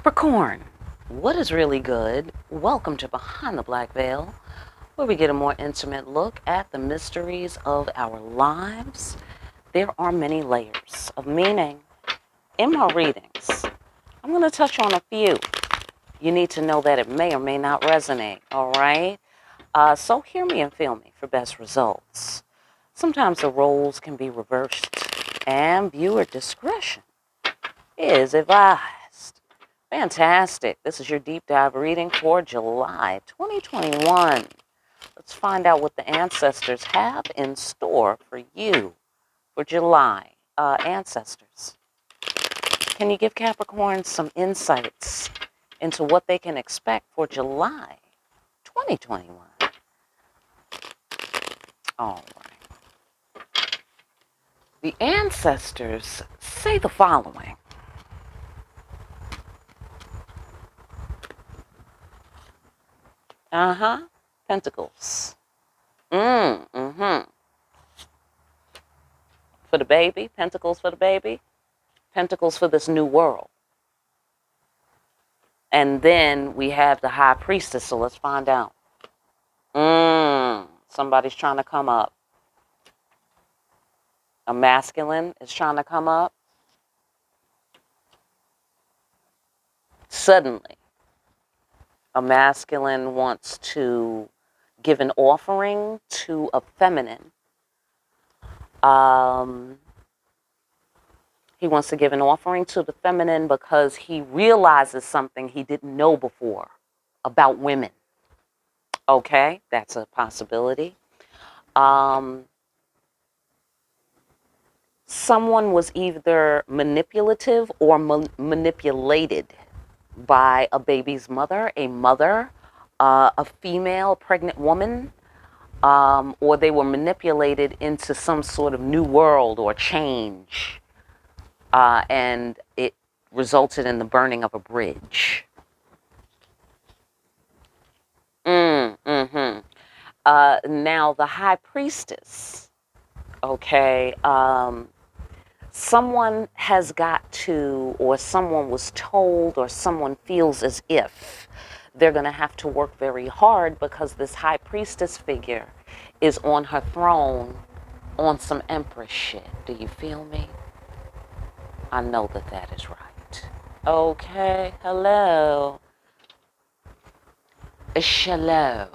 Capricorn, what is really good? Welcome to Behind the Black Veil, where we get a more intimate look at the mysteries of our lives. There are many layers of meaning in my readings. I'm going to touch on a few. You need to know that it may or may not resonate, all right? So hear me and feel me for best results. Sometimes the roles can be reversed, and viewer discretion is advised. Fantastic. This is your deep dive reading for July 2021. Let's find out what the ancestors have in store for you for July. Ancestors, can you give Capricorn some insights into what they can expect for July 2021? All right. The ancestors say the following. Pentacles. For the baby. Pentacles for the baby. Pentacles for this new world. And then we have the High Priestess. So let's find out. Somebody's trying to come up. A masculine is trying to come up. Suddenly, a masculine wants to give an offering to a feminine. He wants to give an offering to the feminine because he realizes something he didn't know before about women. Okay, that's a possibility. Someone was either manipulative or manipulated by a baby's mother, a female pregnant woman, or they were manipulated into some sort of new world or change, and it resulted in the burning of a bridge. Now, the High Priestess, okay, someone has got to, or someone was told, or someone feels as if they're going to have to work very hard because this High Priestess figure is on her throne on some Empress shit. Do you feel me? I know that that is right. Okay, hello. Hello.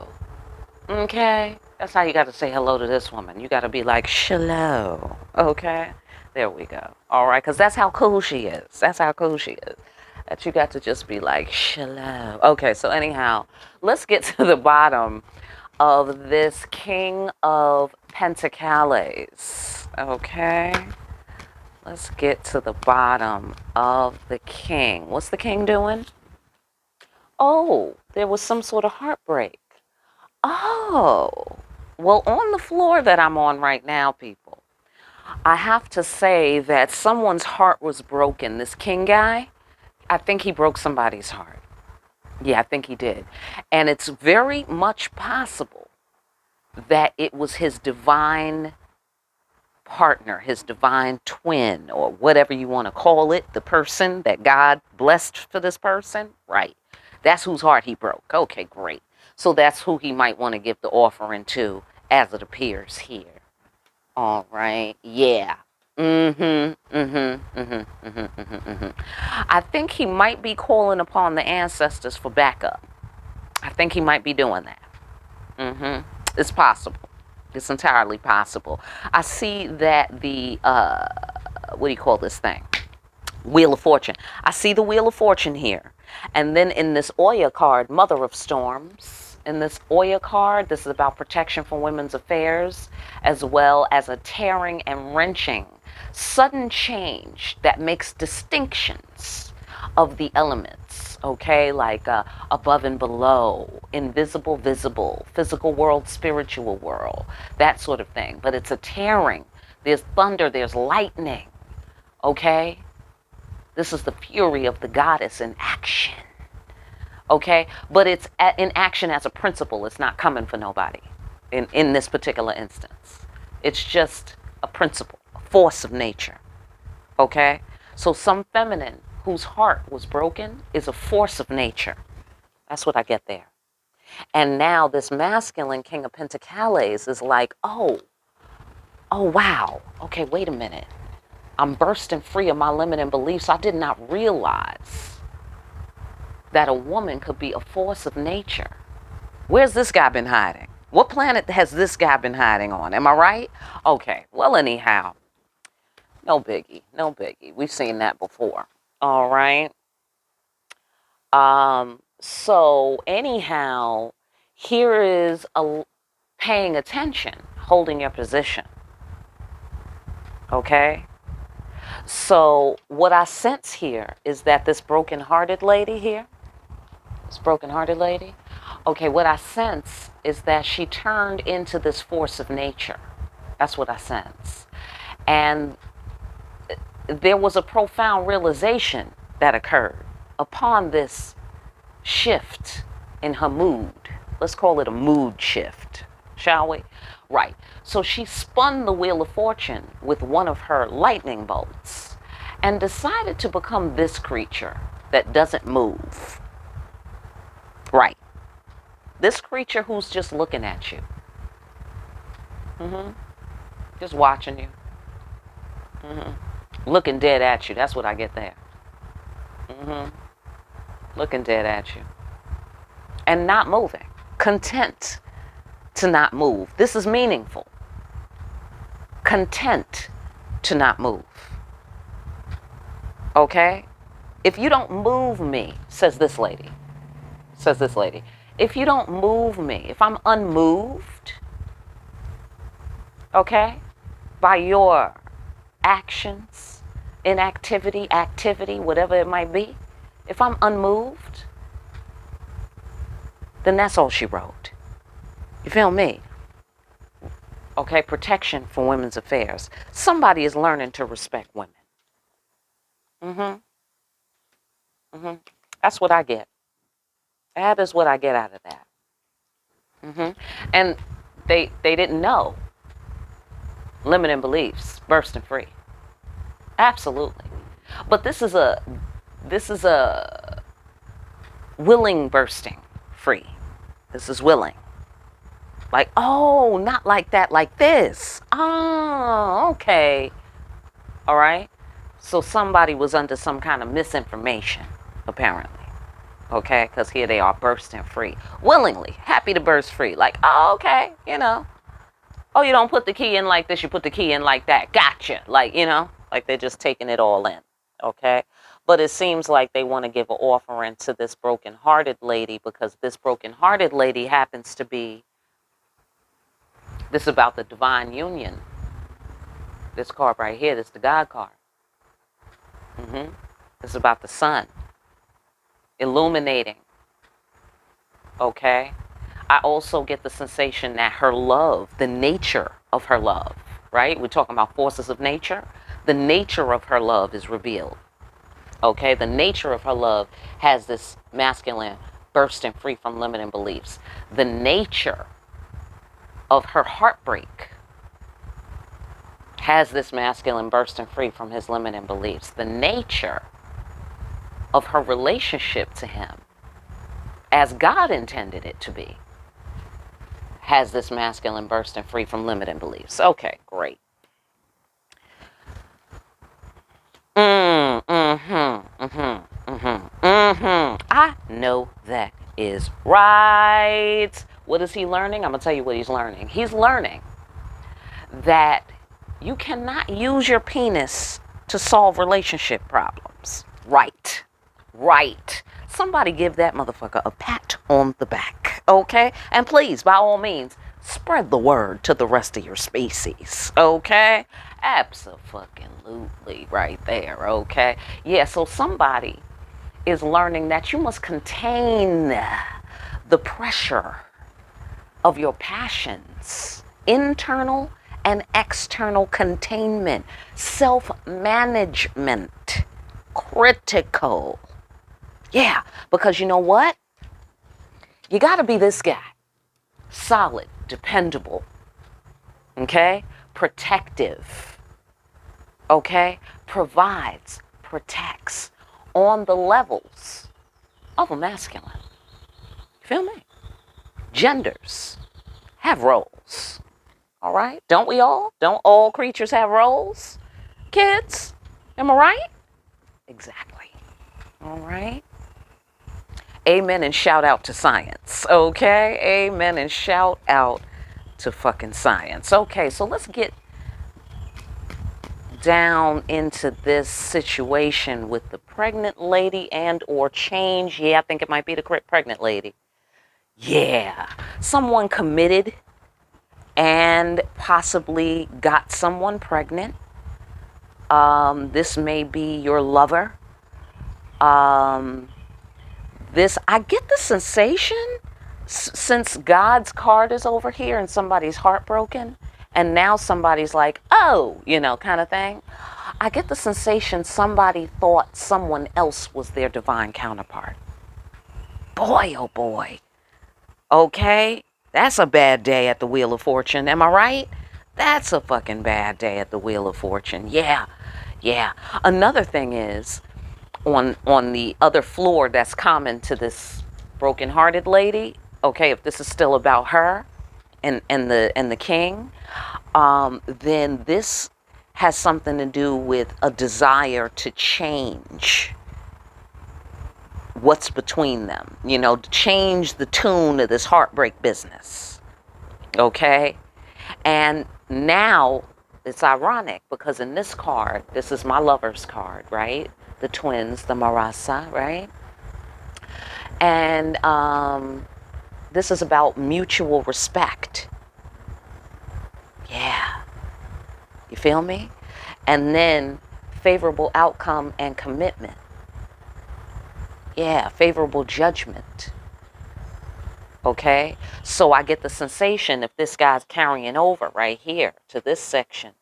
Okay, that's how you got to say hello to this woman. You got to be like, hello. Okay, there we go. All right, because that's how cool she is. That's how cool she is. That you got to just be like, hello. Okay, so anyhow, let's get to the bottom of this King of Pentacles. Okay, let's get to the bottom of the King. What's the King doing? Oh, there was some sort of heartbreak. Oh, well, on the floor that I'm on right now, people, I have to say that someone's heart was broken. This King guy, I think he broke somebody's heart. Yeah, I think he did. And it's very much possible that it was his divine partner, his divine twin, or whatever you want to call it, the person that God blessed for this person. Right. That's whose heart he broke. Okay, great. So that's who he might want to give the offering to, as it appears here. All right. Yeah. I think he might be calling upon the ancestors for backup. I think he might be doing that. It's possible. It's entirely possible. I see that the, what do you call this thing? Wheel of Fortune. I see the Wheel of Fortune here. And then in this Oya card, Mother of Storms, in this Oya card, this is about protection from women's affairs, as well as a tearing and wrenching, sudden change that makes distinctions of the elements, okay, like above and below, invisible, visible, physical world, spiritual world, that sort of thing. But it's a tearing. There's thunder, there's lightning, okay? This is the fury of the goddess in action. Okay? But it's in action as a principle. It's not coming for nobody in this particular instance. It's just a principle, a force of nature. Okay? So some feminine whose heart was broken is a force of nature. That's what I get there. And now this masculine King of Pentacles is like, oh, wow. Okay, wait a minute. I'm bursting free of my limiting beliefs. I did not realize that a woman could be a force of nature. Where's this guy been hiding? What planet has this guy been hiding on? Am I right? Okay, well, anyhow, no biggie, no biggie. We've seen that before. All right. So anyhow, here is a paying attention, holding your position. Okay? So what I sense here is that this broken-hearted lady here, okay, what I sense is that she turned into this force of nature. That's what I sense. And there was a profound realization that occurred upon this shift in her mood. Let's call it a mood shift, shall we? Right. So she spun the wheel of fortune with one of her lightning bolts and decided to become this creature that doesn't move. Right. This creature who's just looking at you. Just watching you. Looking dead at you. That's what I get there. Looking dead at you. And not moving. Content to not move. This is meaningful. Content to not move. Okay? If you don't move me, says this lady. If you don't move me, if I'm unmoved, okay, by your actions, inactivity, activity, whatever it might be, if I'm unmoved, then that's all she wrote. You feel me? Okay, protection for women's affairs. Somebody is learning to respect women. That's what I get. That is what I get out of that. And they didn't know limiting beliefs, bursting free. Absolutely. But this is a willing bursting free. This is willing. Like, oh, not like that, like this. Oh, okay. All right. So somebody was under some kind of misinformation, apparently. Okay, because here they are bursting free. Willingly, happy to burst free. Like, oh, okay, you know. Oh, you don't put the key in like this, you put the key in like that. Gotcha. Like, you know, like they're just taking it all in. Okay. But it seems like they want to give an offering to this broken-hearted lady because this broken-hearted lady happens to be, this is about the divine union. This card right here, this is the God card. This is about the sun. Illuminating. Okay. I also get the sensation that her love, the nature of her love, right? We're talking about forces of nature. The nature of her love is revealed. Okay. The nature of her love has this masculine bursting free from limiting beliefs. The nature of her heartbreak has this masculine bursting free from his limiting beliefs. The nature of her relationship to him, as God intended it to be, has this masculine bursting free from limiting beliefs. Okay, great. I know that is right. What is he learning? I'm going to tell you what he's learning. He's learning that you cannot use your penis to solve relationship problems. Right. Somebody give that motherfucker a pat on the back, okay? And please, by all means, spread the word to the rest of your species, okay? Abso-fucking-lutely right there, okay? Yeah, so somebody is learning that you must contain the pressure of your passions, internal and external containment, self-management, critical. Yeah, because you know what? You got to be this guy. Solid, dependable, okay? Protective, okay? Provides, protects, on the levels of a masculine. You feel me? Genders have roles. All right? Don't we all? Don't all creatures have roles? Kids? Am I right? Exactly. All right? Amen and shout out to science. Okay? Amen and shout out to fucking science. Okay, so let's get down into this situation with the pregnant lady and or change. Yeah, I think it might be the pregnant lady. Yeah. Someone committed and possibly got someone pregnant. This may be your lover. I get the sensation since God's card is over here and somebody's heartbroken and now somebody's like, oh, kind of thing. I get the sensation somebody thought someone else was their divine counterpart. Boy, oh boy. Okay? That's a bad day at the Wheel of Fortune. Am I right? That's a fucking bad day at the Wheel of Fortune. Yeah. Another thing is, on the other floor that's common to this broken-hearted lady, okay, if this is still about her and the king, then this has something to do with a desire to change what's between them, to change the tune of this heartbreak business. Okay? And now it's ironic because in this card, this is my lover's card, right? The twins, the Marasa, right? And this is about mutual respect. Yeah. You feel me? And then favorable outcome and commitment. Yeah, favorable judgment. Okay? So I get the sensation if this guy's carrying over right here to this section,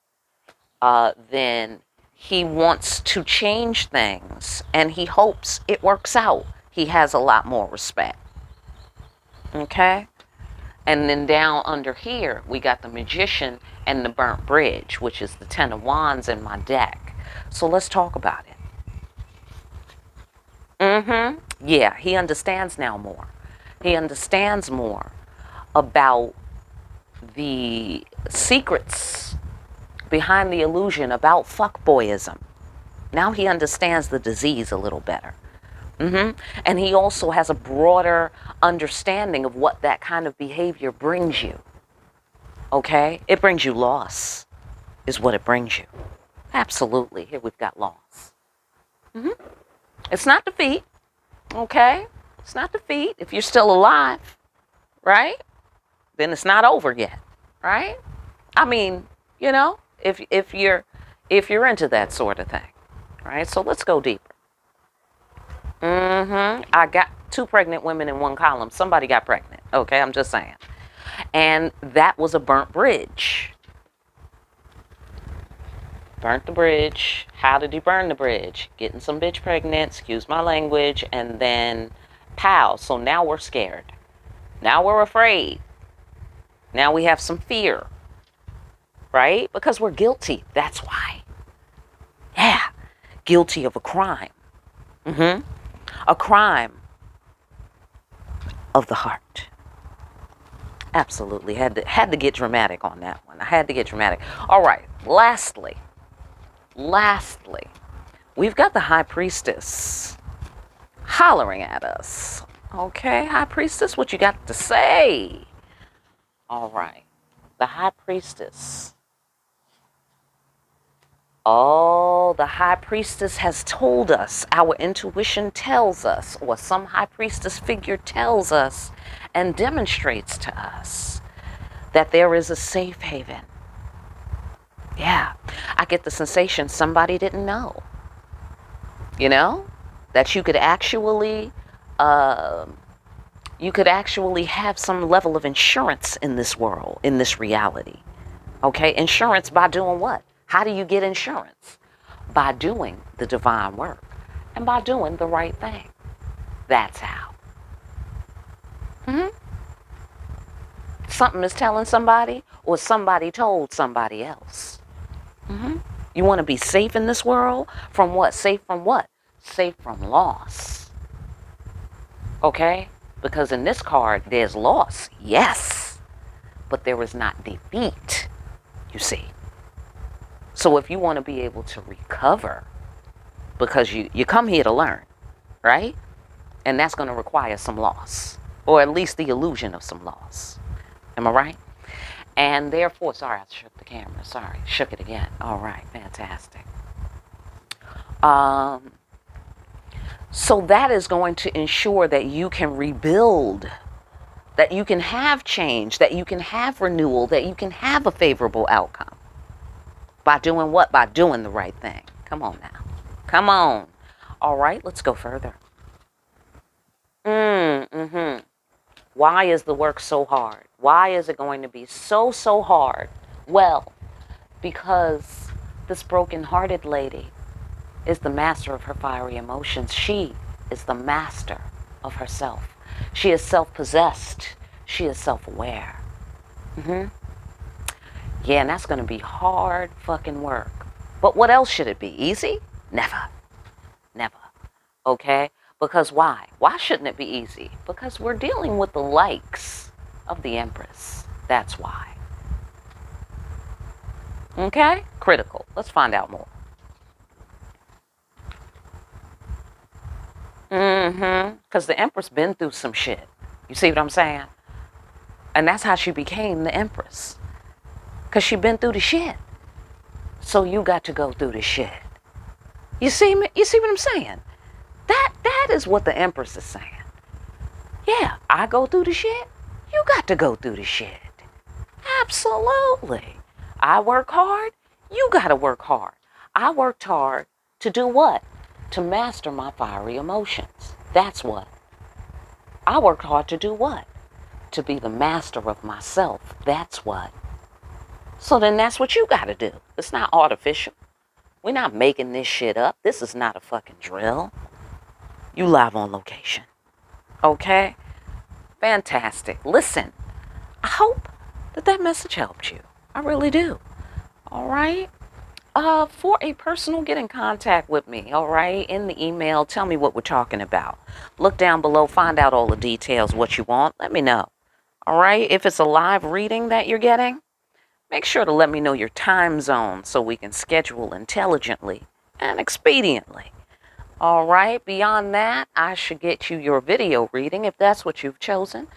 then he wants to change things and he hopes it works out. He has a lot more respect. Okay? And then down under here, we got the Magician and the Burnt Bridge, which is the Ten of Wands in my deck. So let's talk about it. Yeah, he understands now more. He understands more about the secrets behind the illusion about fuckboyism. Now he understands the disease a little better. And he also has a broader understanding of what that kind of behavior brings you. Okay? It brings you loss, is what it brings you. Absolutely. Here we've got loss. It's not defeat. Okay? It's not defeat. If you're still alive, right? Then it's not over yet, right? I mean, if you're into that sort of thing, right? So let's go deeper. I got 2 pregnant women in one column. Somebody got pregnant. Okay, I'm just saying. And that was a burnt bridge. Burnt the bridge. How did he burn the bridge? Getting some bitch pregnant, excuse my language, and then pow. So now we're scared. Now we're afraid. Now we have some fear. Right? Because we're guilty. That's why. Yeah. Guilty of a crime. A crime of the heart. Absolutely. Had to get dramatic on that one. I had to get dramatic. All right. Lastly, we've got the High Priestess hollering at us. Okay, High Priestess, what you got to say? All right. The High Priestess. Oh, the High Priestess has told us, our intuition tells us, or some High Priestess figure tells us and demonstrates to us that there is a safe haven. Yeah, I get the sensation somebody didn't know. That you could actually have some level of insurance in this world, in this reality. Okay, insurance by doing what? How do you get insurance? By doing the divine work and by doing the right thing. That's how. Something is telling somebody or somebody told somebody else. You want to be safe in this world? From what? Safe from what? safe from loss. Okay? Because in this card, there's loss, yes, but there is not defeat, you see. So if you want to be able to recover, because you come here to learn, right? And that's going to require some loss, or at least the illusion of some loss. Am I right? And therefore, sorry, I shook the camera. Sorry, shook it again. All right, fantastic. So that is going to ensure that you can rebuild, that you can have change, that you can have renewal, that you can have a favorable outcome. By doing what? By doing the right thing. Come on now. Come on. All right, let's go further. Why is the work so hard? Why is it going to be so hard? Well, because this broken-hearted lady is the master of her fiery emotions. She is the master of herself. She is self-possessed. She is self-aware. Yeah, and that's going to be hard fucking work. But what else should it be? Easy? Never. Never. Okay? Because why? Why shouldn't it be easy? Because we're dealing with the likes of the Empress. That's why. Okay? Critical. Let's find out more. Because the Empress been through some shit. You see what I'm saying? And that's how she became the Empress. Because she been through the shit. So you got to go through the shit. You see me? You see what I'm saying? That is what the Empress is saying. Yeah, I go through the shit. You got to go through the shit. Absolutely. I work hard. You got to work hard. I worked hard to do what? To master my fiery emotions. That's what. I worked hard to do what? To be the master of myself. That's what. So then that's what you got to do. It's not artificial. We're not making this shit up. This is not a fucking drill. You live on location. Okay? Fantastic. Listen, I hope that message helped you. I really do. All right? For a personal, get in contact with me, all right? In the email, tell me what we're talking about. Look down below, find out all the details, what you want. Let me know. All right? If it's a live reading that you're getting, make sure to let me know your time zone so we can schedule intelligently and expediently. All right, beyond that, I should get you your video reading, if that's what you've chosen,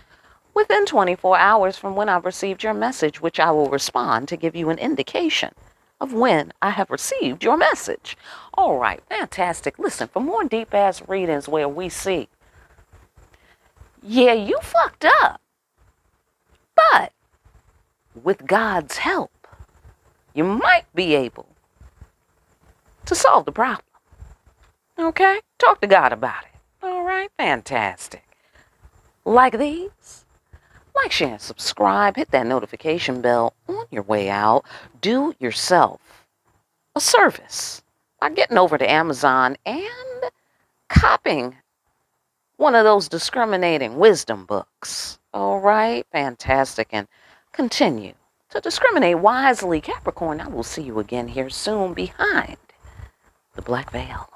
within 24 hours from when I've received your message, which I will respond to give you an indication of when I have received your message. All right, fantastic. Listen, for more deep-ass readings where we see, yeah, you fucked up, but with God's help, you might be able to solve the problem. Okay? Talk to God about it. All right? Fantastic. Like these? Like, share, and subscribe. Hit that notification bell on your way out. Do yourself a service by getting over to Amazon and copying one of those discriminating wisdom books. All right? Fantastic. And continue to discriminate wisely. Capricorn, I will see you again here soon behind the black veil.